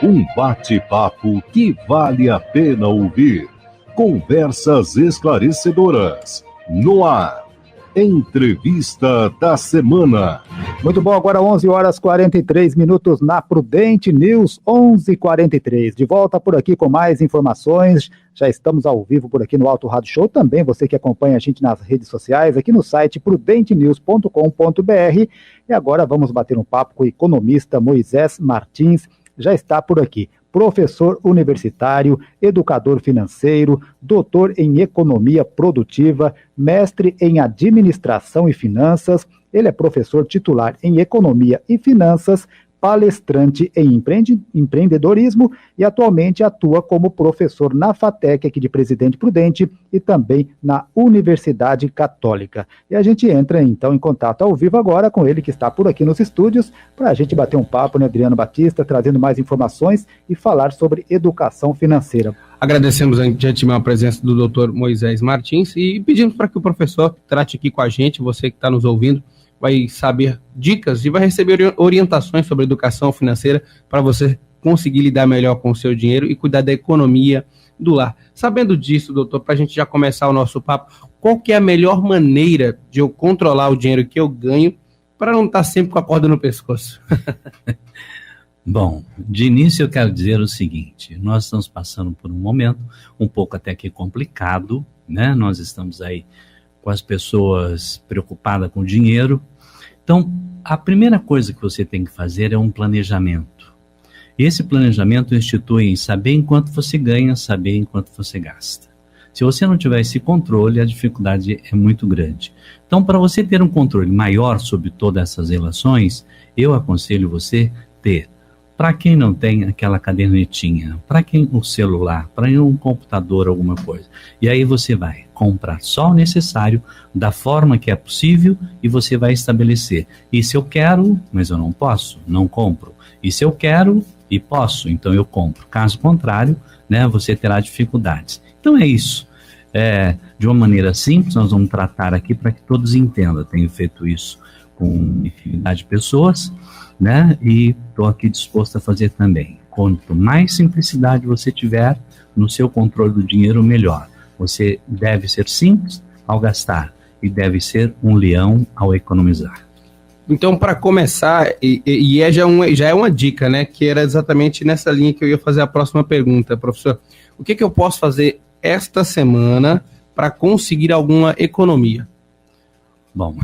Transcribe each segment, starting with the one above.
Um bate-papo que vale a pena ouvir. Conversas esclarecedoras. No ar. Entrevista da semana. Muito bom, agora 11h43 na Prudente News, 11h43. De volta por aqui com mais informações. Já estamos ao vivo por aqui no Auto Rádio Show. Também você que acompanha a gente nas redes sociais, aqui no site prudentenews.com.br. E agora vamos bater um papo com o economista Moisés Martins. Já está por aqui. Professor universitário, educador financeiro, doutor em economia produtiva, mestre em administração e finanças. Ele é professor titular em economia e finanças, palestrante em empreendedorismo e atualmente atua como professor na FATEC aqui de Presidente Prudente e também na Universidade Católica. E a gente entra então em contato ao vivo agora com ele que está por aqui nos estúdios para a gente bater um papo, né, Adriano Batista, trazendo mais informações e falar sobre educação financeira. Agradecemos de antemão a presença do Dr. Moisés Martins e pedimos para que o professor trate aqui com a gente, você que está nos ouvindo, vai saber dicas e vai receber orientações sobre educação financeira para você conseguir lidar melhor com o seu dinheiro e cuidar da economia do lar. Sabendo disso, doutor, para a gente já começar o nosso papo, qual que é a melhor maneira de eu controlar o dinheiro que eu ganho para não estar sempre com a corda no pescoço? Bom, de início eu quero dizer o seguinte, nós estamos passando por um momento um pouco até que complicado, né? Nós estamos aí com as pessoas preocupadas com o dinheiro. Então, a primeira coisa que você tem que fazer é um planejamento. E esse planejamento institui em saber em quanto você ganha, saber em quanto você gasta. Se você não tiver esse controle, a dificuldade é muito grande. Então, para você ter um controle maior sobre todas essas relações, eu aconselho você ter, para quem não tem aquela cadernetinha, para quem o celular, para um computador, alguma coisa. E aí você vai comprar só o necessário, da forma que é possível, e você vai estabelecer. E se eu quero, mas eu não posso, não compro. E se eu quero e posso, então eu compro. Caso contrário, né, você terá dificuldades. Então é isso. De uma maneira simples, nós vamos tratar aqui para que todos entendam. Tenho feito isso com infinidade de pessoas, né? E estou aqui disposto a fazer também. Quanto mais simplicidade você tiver no seu controle do dinheiro, melhor. Você deve ser simples ao gastar e deve ser um leão ao economizar. Então, para começar, já é uma dica, né? Que era exatamente nessa linha que eu ia fazer a próxima pergunta, professor. O que eu posso fazer esta semana para conseguir alguma economia? Bom...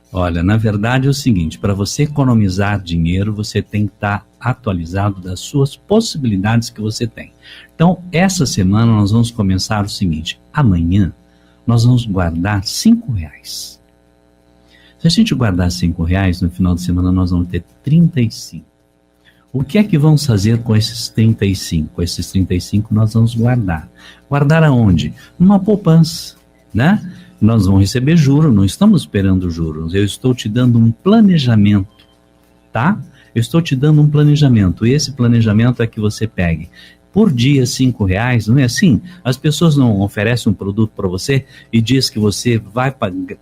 Olha, na verdade é o seguinte, para você economizar dinheiro, você tem que estar atualizado das suas possibilidades que você tem. Então, essa semana nós vamos começar o seguinte, amanhã nós vamos guardar R$5. Se a gente guardar R$5, no final de semana nós vamos ter 35. O que é que vamos fazer com esses 35? Com esses 35 nós vamos guardar. Guardar aonde? Numa poupança, né? Nós vamos receber juros, não estamos esperando juros. Eu estou te dando um planejamento, tá? Eu estou te dando um planejamento. E esse planejamento é que você pegue por dia R$5, não é assim? As pessoas não oferecem um produto para você e diz que você vai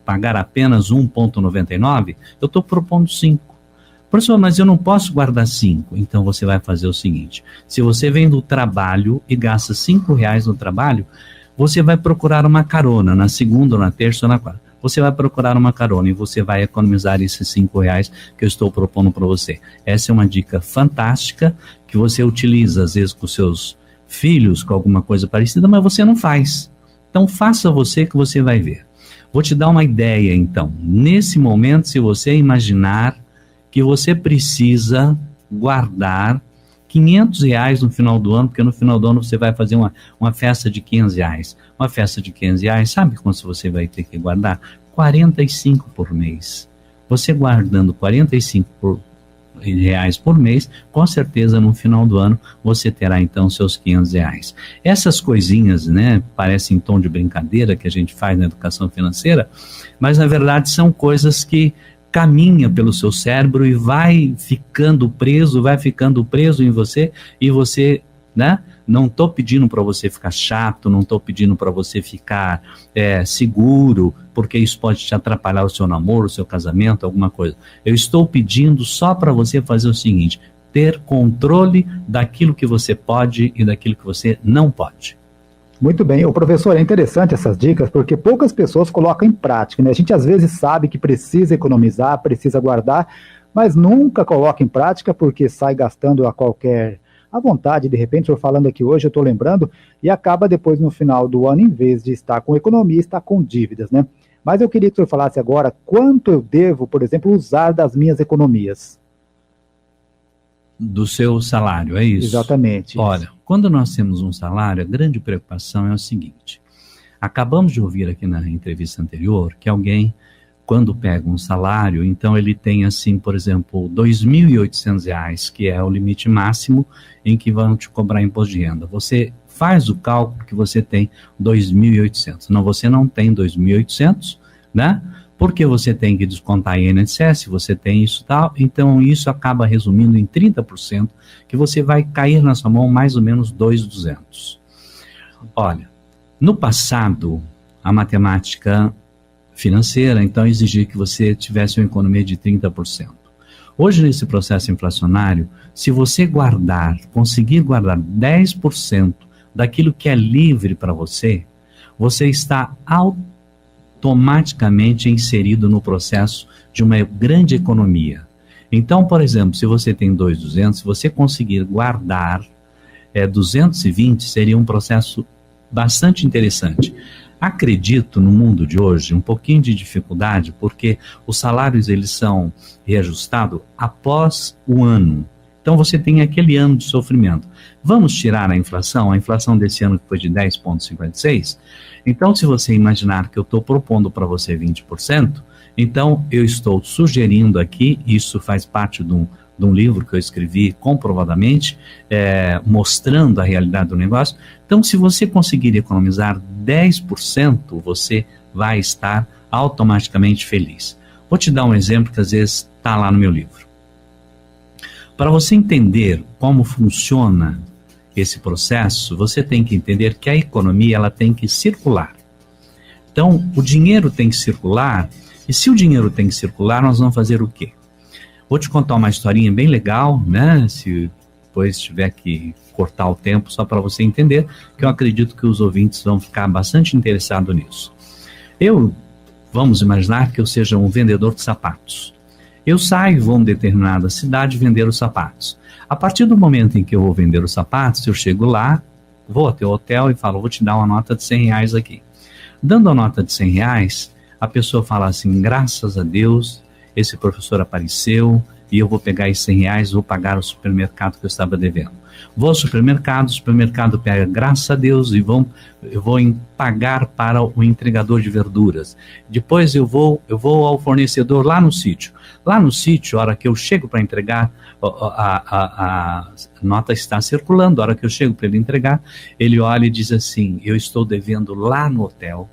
pagar apenas 1,99? Eu estou propondo 5. Professor, mas eu não posso guardar 5. Então você vai fazer o seguinte, se você vem do trabalho e gasta R$5 no trabalho, você vai procurar uma carona na segunda, ou na terça, ou na quarta. Você vai procurar uma carona e você vai economizar esses R$5 que eu estou propondo para você. Essa é uma dica fantástica que você utiliza, às vezes, com seus filhos, com alguma coisa parecida, mas você não faz. Então, faça você que você vai ver. Vou te dar uma ideia, então. Nesse momento, se você imaginar que você precisa guardar R$500 no final do ano, porque no final do ano você vai fazer uma festa de R$500. Uma festa de R$500, sabe quanto você vai ter que guardar? 45 por mês. Você guardando R$45 por mês, com certeza no final do ano você terá então seus R$500. Essas coisinhas, né, parecem em tom de brincadeira que a gente faz na educação financeira, mas na verdade são coisas que caminha pelo seu cérebro e vai ficando preso em você, e você, né? Não estou pedindo para você ficar chato, não estou pedindo para você ficar seguro, porque isso pode te atrapalhar o seu namoro, o seu casamento, alguma coisa. Eu estou pedindo só para você fazer o seguinte, ter controle daquilo que você pode e daquilo que você não pode. Muito bem. O professor, é interessante essas dicas, porque poucas pessoas colocam em prática, né? A gente às vezes sabe que precisa economizar, precisa guardar, mas nunca coloca em prática porque sai gastando à vontade. De repente, eu falando aqui hoje, eu estou lembrando, e acaba depois no final do ano, em vez de estar com economia, está com dívidas, né? Mas eu queria que o senhor falasse agora quanto eu devo, por exemplo, usar das minhas economias. Do seu salário, é isso? Exatamente. Olha, quando nós temos um salário, a grande preocupação é o seguinte: acabamos de ouvir aqui na entrevista anterior que alguém, quando pega um salário, então ele tem assim, por exemplo, R$ 2.800, que é o limite máximo em que vão te cobrar imposto de renda. Você faz o cálculo que você tem 2.800. Não, você não tem 2.800, né? Porque você tem que descontar INSS, você tem isso e tal, então isso acaba resumindo em 30%, que você vai cair na sua mão mais ou menos 2.200. Olha, no passado, a matemática financeira, então, exigia que você tivesse uma economia de 30%. Hoje, nesse processo inflacionário, se você conseguir guardar 10% daquilo que é livre para você, você está automaticamente inserido no processo de uma grande economia. Então, por exemplo, se você tem 2.200, se você conseguir guardar 220, seria um processo bastante interessante. Acredito no mundo de hoje um pouquinho de dificuldade, porque os salários eles são reajustados após o ano. Então você tem aquele ano de sofrimento. Vamos tirar a inflação desse ano que foi de 10,56%. Então, se você imaginar que eu estou propondo para você 20%, então eu estou sugerindo aqui, isso faz parte de um livro que eu escrevi comprovadamente, mostrando a realidade do negócio. Então, se você conseguir economizar 10%, você vai estar automaticamente feliz. Vou te dar um exemplo que às vezes está lá no meu livro. Para você entender como funciona esse processo, você tem que entender que a economia ela tem que circular. Então, o dinheiro tem que circular, e se o dinheiro tem que circular, nós vamos fazer o quê? Vou te contar uma historinha bem legal, né? Se depois tiver que cortar o tempo, só para você entender, que eu acredito que os ouvintes vão ficar bastante interessados nisso. Vamos imaginar que eu seja um vendedor de sapatos. Eu saio e vou a uma determinada cidade vender os sapatos. A partir do momento em que eu vou vender os sapatos, eu chego lá, vou até o hotel e falo, vou te dar uma nota de R$100 aqui. Dando a nota de R$100, a pessoa fala assim, graças a Deus, esse professor apareceu e eu vou pegar esses R$100 e vou pagar o supermercado que eu estava devendo. Vou ao supermercado, o supermercado pega, graças a Deus, e eu vou pagar para o entregador de verduras. Depois eu vou ao fornecedor lá no sítio. Lá no sítio, a hora que eu chego para entregar, a nota está circulando, a hora que eu chego para ele entregar, ele olha e diz assim, eu estou devendo lá no hotel,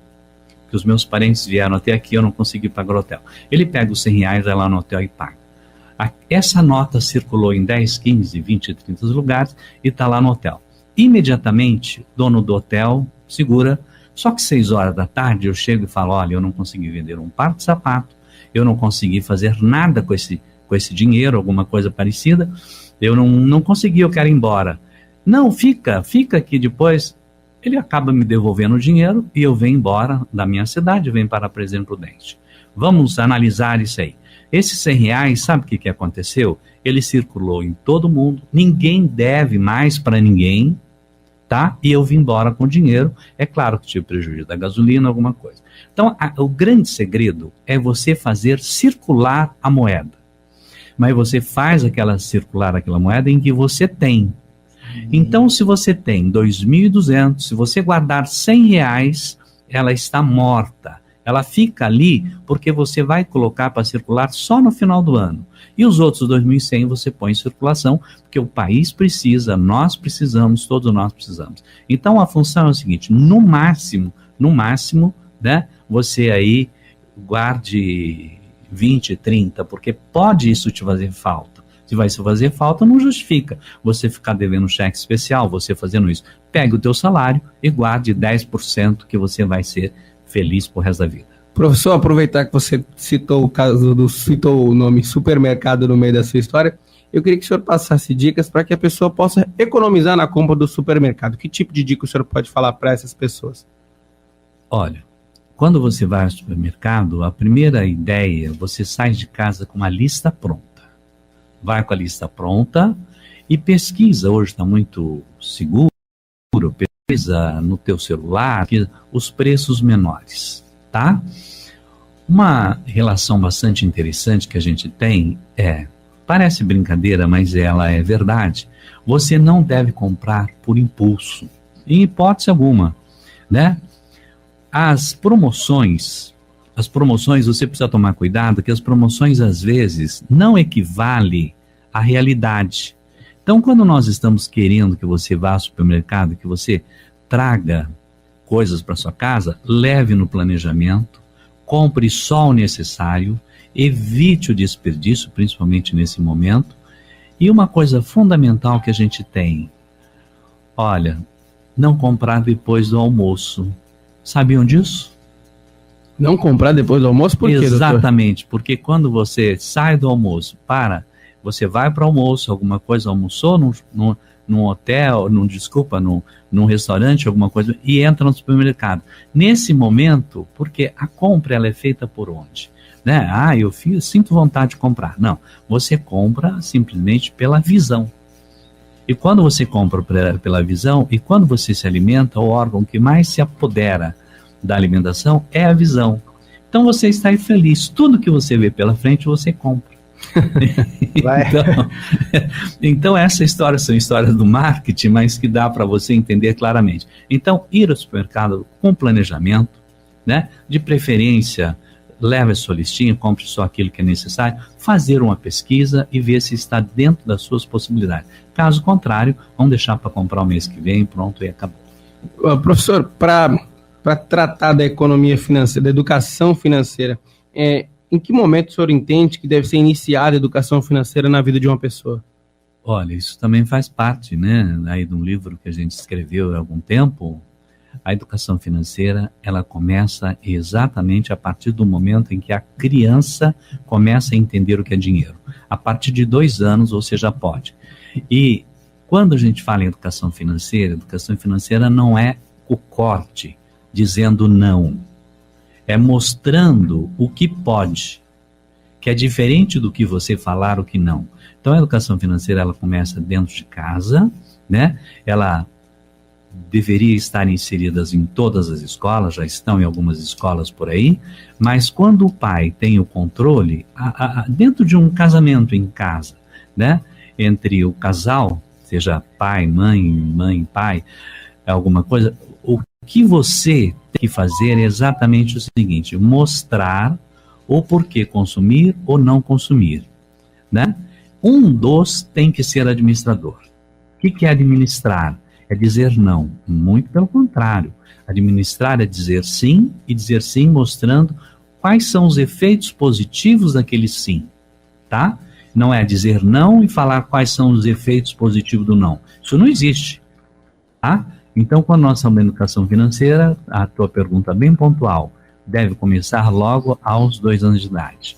que os meus parentes vieram até aqui, eu não consegui pagar o hotel. Ele pega os R$100, vai lá no hotel e paga. Essa nota circulou em 10, 15, 20, 30 lugares e está lá no hotel. Imediatamente, o dono do hotel segura, só que 6 horas da tarde eu chego e falo, olha, eu não consegui vender um par de sapato, eu não consegui fazer nada com esse dinheiro, alguma coisa parecida, eu não consegui, eu quero ir embora. Não, fica aqui depois. Ele acaba me devolvendo o dinheiro e eu venho embora da minha cidade, venho para Presidente Prudente. Vamos analisar isso aí. Esses R$100, sabe o que aconteceu? Ele circulou em todo mundo, ninguém deve mais para ninguém, tá? E eu vim embora com o dinheiro, é claro que tive prejuízo da gasolina, alguma coisa. Então, o grande segredo é você fazer circular a moeda. Mas você faz circular aquela moeda em que você tem. Então, se você tem 2.200, se você guardar R$100, ela está morta. Ela fica ali porque você vai colocar para circular só no final do ano. E os outros 2.100 você põe em circulação, porque o país precisa, nós precisamos, todos nós precisamos. Então, a função é o seguinte, no máximo, né, você aí guarde 20, 30, porque pode isso te fazer falta. Se vai se fazer falta, não justifica você ficar devendo um cheque especial, você fazendo isso. Pegue o teu salário e guarde 10% que você vai ser feliz pro resto da vida. Professor, aproveitar que você citou o nome supermercado no meio da sua história, Eu queria que o senhor passasse dicas para que a pessoa possa economizar na compra do supermercado. Que tipo de dica o senhor pode falar para essas pessoas? Olha, quando você vai ao supermercado, a primeira ideia, você sai de casa com uma lista pronta. Vai com a lista pronta e pesquisa. Hoje está muito seguro, pesquisa no teu celular os preços menores, tá? Uma relação bastante interessante que a gente tem parece brincadeira, mas ela é verdade. Você não deve comprar por impulso, em hipótese alguma, né? As promoções você precisa tomar cuidado, que as promoções às vezes não equivalem à realidade. Então, quando nós estamos querendo que você vá ao supermercado, que você traga coisas para sua casa, leve no planejamento, compre só o necessário, evite o desperdício, principalmente nesse momento. E uma coisa fundamental que a gente tem, olha, não comprar depois do almoço. Sabiam disso? Não comprar depois do almoço? Por quê, doutor? Exatamente, porque quando você sai do almoço, você vai para o almoço, alguma coisa, almoçou num hotel, num restaurante, alguma coisa, e entra no supermercado. Nesse momento, porque a compra ela é feita por onde? Né? Eu sinto vontade de comprar. Não, você compra simplesmente pela visão. E quando você compra pela visão, e quando você se alimenta, o órgão que mais se apodera da alimentação é a visão. Então você está infeliz. Tudo que você vê pela frente, você compra. Então essa história são histórias do marketing, mas que dá para você entender claramente. Então, ir ao supermercado com planejamento, né? De preferência, leve a sua listinha, compre só aquilo que é necessário, fazer uma pesquisa e ver se está dentro das suas possibilidades. Caso contrário, vamos deixar para comprar o mês que vem, pronto, e acabou. Professor, para tratar da economia financeira, da educação financeira, em que momento o senhor entende que deve ser iniciada a educação financeira na vida de uma pessoa? Olha, isso também faz parte, né, aí de um livro que a gente escreveu há algum tempo. A educação financeira, ela começa exatamente a partir do momento em que a criança começa a entender o que é dinheiro. A partir de 2 anos você já pode. E quando a gente fala em educação financeira não é o corte dizendo não. É mostrando o que pode, que é diferente do que você falar o que não. Então a educação financeira, ela começa dentro de casa, né? Ela deveria estar inseridas em todas as escolas, já estão em algumas escolas por aí, mas quando o pai tem o controle, dentro de um casamento em casa, né, entre o casal, seja pai, mãe, pai, alguma coisa, o que você tem que fazer é exatamente o seguinte: mostrar o porquê consumir ou não consumir, né? Um dos tem que ser administrador. O que é administrar? É dizer não, muito pelo contrário. Administrar é dizer sim, e dizer sim mostrando quais são os efeitos positivos daquele sim, tá? Não é dizer não e falar quais são os efeitos positivos do não. Isso não existe, tá? Então, quando nós falamos de educação financeira, a tua pergunta bem pontual, deve começar logo aos 2 anos de idade.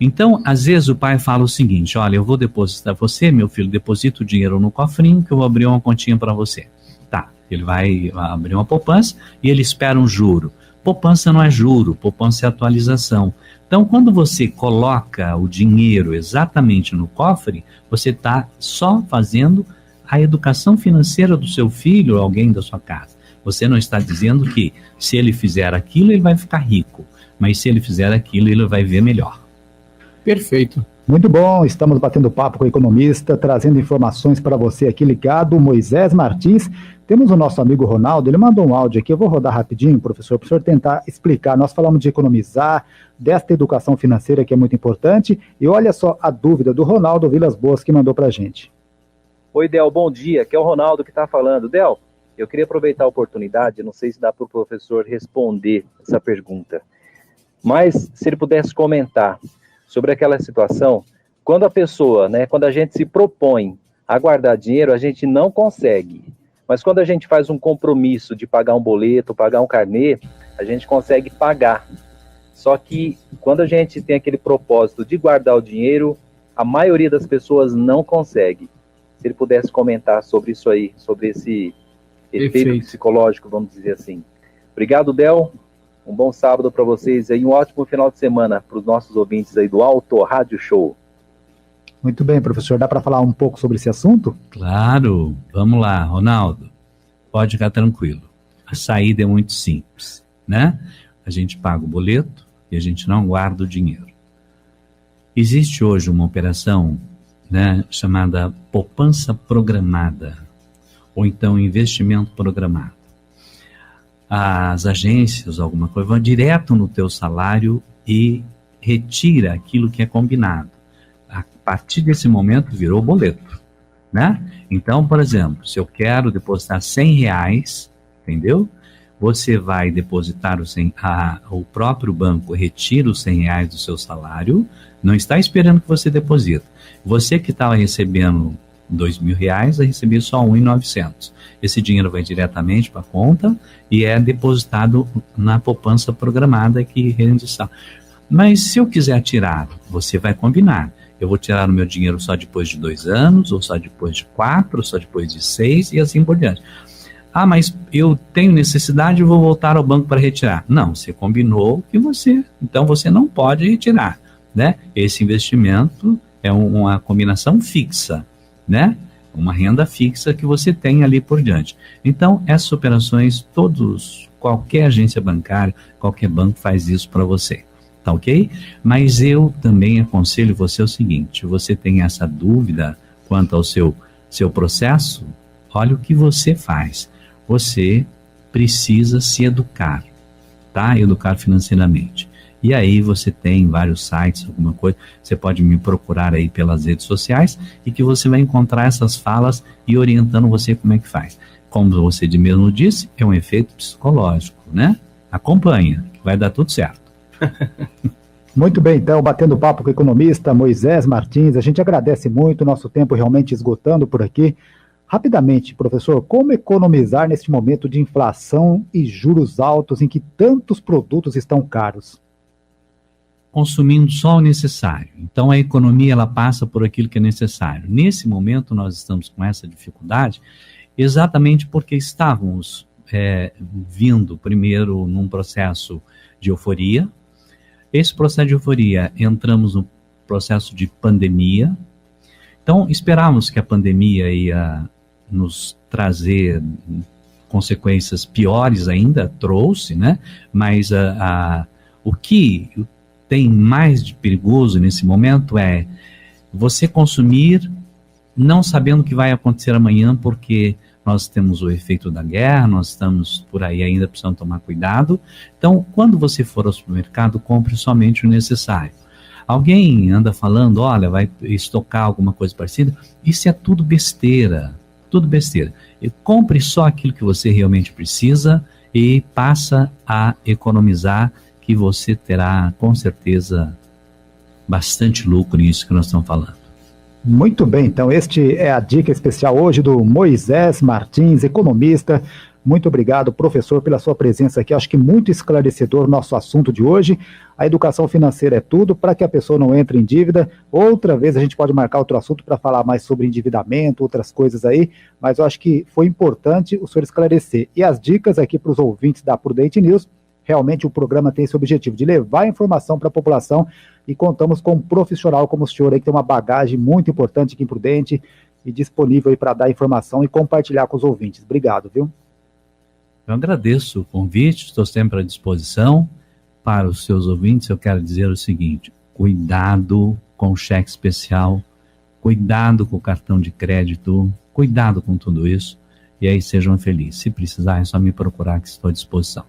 Então, às vezes o pai fala o seguinte: olha, eu vou depositar você, meu filho, deposita o dinheiro no cofrinho que eu vou abrir uma continha para você. Tá, ele vai abrir uma poupança e ele espera um juro. Poupança não é juro, poupança é atualização. Então, quando você coloca o dinheiro exatamente no cofre, você está só fazendo a educação financeira do seu filho ou alguém da sua casa. Você não está dizendo que se ele fizer aquilo, ele vai ficar rico, mas se ele fizer aquilo, ele vai ver melhor. Perfeito. Muito bom, estamos batendo papo com o economista, trazendo informações para você aqui ligado, Moisés Martins. Temos o nosso amigo Ronaldo, ele mandou um áudio aqui, eu vou rodar rapidinho, professor, para o senhor tentar explicar. Nós falamos de economizar, desta educação financeira que é muito importante, e olha só a dúvida do Ronaldo Vilas Boas que mandou para a gente. Oi, Del, bom dia, aqui é o Ronaldo que está falando. Del, eu queria aproveitar a oportunidade, não sei se dá para o professor responder essa pergunta, mas se ele pudesse comentar sobre aquela situação, quando a pessoa, quando a gente se propõe a guardar dinheiro, a gente não consegue. Mas quando a gente faz um compromisso de pagar um boleto, pagar um carnê, a gente consegue pagar. Só que quando a gente tem aquele propósito de guardar o dinheiro, a maioria das pessoas não consegue. Se ele pudesse comentar sobre isso aí, sobre esse efeito psicológico, vamos dizer assim. Obrigado, Del. Um bom sábado para vocês e um ótimo final de semana para os nossos ouvintes aí do Auto Rádio Show. Muito bem, professor. Dá para falar um pouco sobre esse assunto? Claro. Vamos lá, Ronaldo. Pode ficar tranquilo. A saída é muito simples, né? A gente paga o boleto e a gente não guarda o dinheiro. Existe hoje uma operação, né, chamada poupança programada, ou então investimento programado. As agências, alguma coisa, vão direto no teu salário e retira aquilo que é combinado. A partir desse momento virou boleto, né? Então, por exemplo, se eu quero depositar R$100, entendeu? Você vai depositar o próprio banco retira os R$100 do seu salário, não está esperando que você deposita. Você que estava recebendo R$2.000, vai receber só R$1.900. Esse dinheiro vai diretamente para a conta e é depositado na poupança programada que rende salário. Mas se eu quiser tirar, você vai combinar. Eu vou tirar o meu dinheiro só depois de 2 anos, ou só depois de 4, ou só depois de 6 e assim por diante. Ah, mas eu tenho necessidade e vou voltar ao banco para retirar. Não, você combinou que então você não pode retirar, né? Esse investimento é uma combinação fixa, né? Uma renda fixa que você tem ali por diante. Então, essas operações, qualquer agência bancária, qualquer banco faz isso para você, tá ok? Mas eu também aconselho você o seguinte, você tem essa dúvida quanto ao seu processo, olha o que você faz. Você precisa se educar, tá? Educar financeiramente. E aí você tem vários sites, alguma coisa, você pode me procurar aí pelas redes sociais e que você vai encontrar essas falas e orientando você como é que faz. Como você mesmo disse, é um efeito psicológico, né? Acompanha, que vai dar tudo certo. Muito bem, então, batendo papo com o economista Moisés Martins, a gente agradece muito, nosso tempo realmente esgotando por aqui. Rapidamente, professor, como economizar neste momento de inflação e juros altos em que tantos produtos estão caros? Consumindo só o necessário. Então a economia ela passa por aquilo que é necessário. Nesse momento nós estamos com essa dificuldade exatamente porque estávamos vindo primeiro num processo de euforia. Esse processo de euforia, entramos no processo de pandemia. Então esperávamos que a pandemia ia nos trazer consequências piores ainda, trouxe, né? Mas o que tem mais de perigoso nesse momento é você consumir não sabendo o que vai acontecer amanhã, porque nós temos o efeito da guerra, nós estamos por aí ainda precisando tomar cuidado. Então, quando você for ao supermercado, compre somente o necessário. Alguém anda falando, olha, vai estocar alguma coisa parecida, isso é tudo besteira, tudo besteira. E compre só aquilo que você realmente precisa e passa a economizar, que você terá, com certeza, bastante lucro nisso que nós estamos falando. Muito bem, então este é a dica especial hoje do Moisés Martins, economista. Muito obrigado, professor, pela sua presença aqui. Acho que muito esclarecedor o nosso assunto de hoje. A educação financeira é tudo para que a pessoa não entre em dívida. Outra vez a gente pode marcar outro assunto para falar mais sobre endividamento, outras coisas aí, mas eu acho que foi importante o senhor esclarecer. E as dicas aqui para os ouvintes da Prudente News. Realmente o programa tem esse objetivo de levar informação para a população e contamos com um profissional como o senhor aí, que tem uma bagagem muito importante aqui em Prudente e disponível aí para dar informação e compartilhar com os ouvintes. Obrigado, viu? Eu agradeço o convite, estou sempre à disposição. Para os seus ouvintes, eu quero dizer o seguinte, cuidado com o cheque especial, cuidado com o cartão de crédito, cuidado com tudo isso, e aí sejam felizes. Se precisar, é só me procurar que estou à disposição.